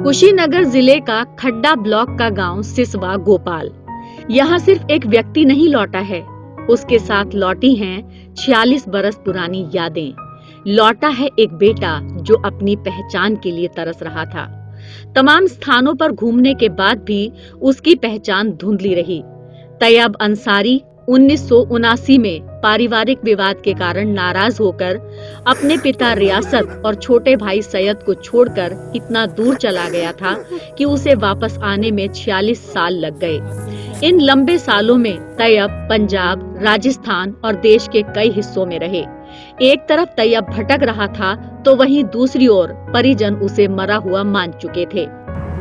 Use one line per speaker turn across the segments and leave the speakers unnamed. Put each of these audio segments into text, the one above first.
कुशीनगर जिले का खड्डा ब्लॉक का गांव सिसवा गोपाल। यहाँ सिर्फ एक व्यक्ति नहीं लौटा है, उसके साथ लौटी हैं 46 बरस पुरानी यादें। लौटा है एक बेटा जो अपनी पहचान के लिए तरस रहा था। तमाम स्थानों पर घूमने के बाद भी उसकी पहचान धुंधली रही। तैयब अंसारी 1979 में पारिवारिक विवाद के कारण नाराज होकर अपने पिता रियासत और छोटे भाई सैयद को छोड़कर इतना दूर चला गया था कि उसे वापस आने में 46 साल लग गए। इन लंबे सालों में तैयब पंजाब, राजस्थान और देश के कई हिस्सों में रहे। एक तरफ तैयब भटक रहा था तो वहीं दूसरी ओर परिजन उसे मरा हुआ मान चुके थे।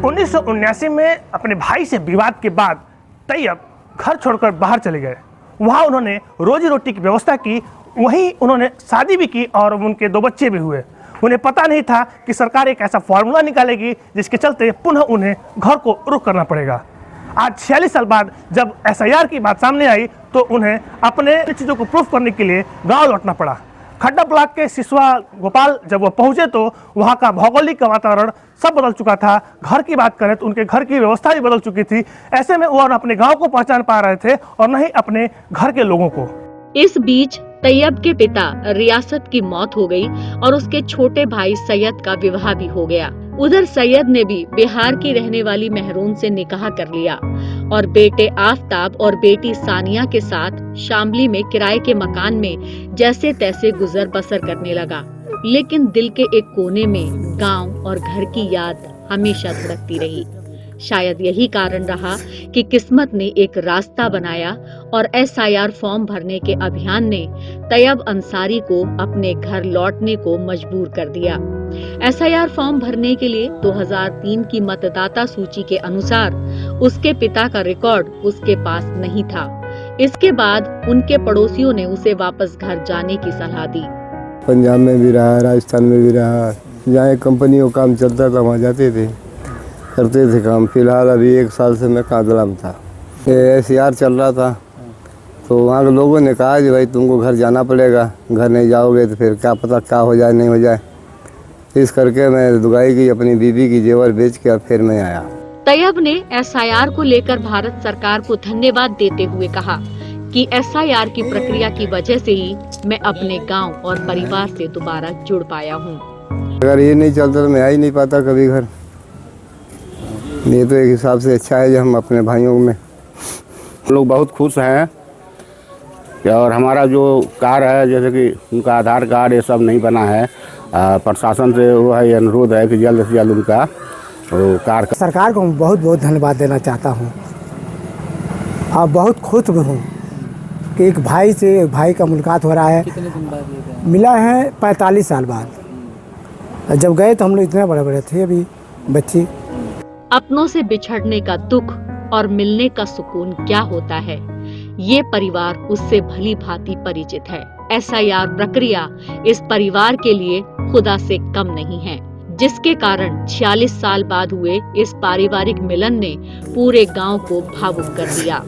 1979 में अपने भाई से विवाद के बाद तैयब घर छोड़कर बाहर चले गए। वहाँ उन्होंने रोजी रोटी की व्यवस्था की, वहीं उन्होंने शादी भी की और उनके 2 बच्चे भी हुए। उन्हें पता नहीं था कि सरकार एक ऐसा फॉर्मूला निकालेगी जिसके चलते पुनः उन्हें घर को रुख करना पड़ेगा। आज 46 साल बाद जब SIR की बात सामने आई तो उन्हें अपने चीज़ों को प्रूफ करने के लिए गांव लौटना पड़ा। खड्डा ब्लॉक के सिसवा गोपाल जब वो पहुंचे तो वहां का भौगोलिक वातावरण सब बदल चुका था। घर की बात करें तो उनके घर की व्यवस्था भी बदल चुकी थी। ऐसे में वो न अपने गांव को पहचान पा रहे थे और न ही अपने घर के लोगों को।
इस बीच तैयब के पिता रियासत की मौत हो गई और उसके छोटे भाई सैयद का विवाह भी हो गया। उधर सैयद ने भी बिहार की रहने वाली महरून से निकाह कर लिया और बेटे आफ्ताब और बेटी सानिया के साथ शामली में किराए के मकान में जैसे तैसे गुजर बसर करने लगा। लेकिन दिल के एक कोने में गांव और घर की याद हमेशा धड़कती रही। शायद यही कारण रहा कि किस्मत ने एक रास्ता बनाया और SIR फॉर्म भरने के अभियान ने तैयब अंसारी को अपने घर लौटने को मजबूर कर दिया। SIR फॉर्म भरने के लिए 2003 की मतदाता सूची के अनुसार उसके पिता का रिकॉर्ड उसके पास नहीं था। इसके बाद उनके पड़ोसियों ने उसे वापस घर जाने की सलाह दी।
पंजाब में भी रहा, राजस्थान में भी रहा, जहाँ कंपनियों का काम चलता था वहाँ जाते थे, करते थे काम। फिलहाल अभी 1 साल से मैं कादलाम था। ये SIR चल रहा था तो वहाँ के लोगों ने कहा कि भाई तुमको घर जाना पड़ेगा, घर नहीं जाओगे तो फिर क्या पता क्या हो जाए नहीं हो जाए। इस करके मैं दुगाई की अपनी बीबी की जेवर बेच के फिर मैं आया।
तैयब ने SIR को लेकर भारत सरकार को धन्यवाद देते हुए कहा कि SIR की प्रक्रिया की वजह से ही मैं अपने गांव और परिवार से दोबारा जुड़ पाया हूं।
अगर ये नहीं चलता तो मैं आ ही नहीं पाता कभी घर। ये तो एक हिसाब से अच्छा है जो हम अपने भाइयों में
लोग बहुत खुश हैं। और हमारा जो कार्य है, जैसे कि उनका आधार कार्ड ये सब नहीं बना है, प्रशासन से वो है अनुरोध है कि जल्द से जल्द उनका कार्य।
सरकार को बहुत बहुत धन्यवाद देना चाहता हूँ और बहुत खुश भी हूँ कि एक भाई का मुलाकात हो रहा है।
कितने दिन बाद ये गए?
मिला है 45 साल बाद। जब गए तो हम लोग इतने बड़े बड़े थे अभी बच्चे।
अपनों से बिछड़ने का दुख और मिलने का सुकून क्या होता है, ये परिवार उससे भली भांति परिचित है। SIR प्रक्रिया इस परिवार के लिए खुदा से कम नहीं है, जिसके कारण 46 साल बाद हुए इस पारिवारिक मिलन ने पूरे गांव को भावुक कर दिया।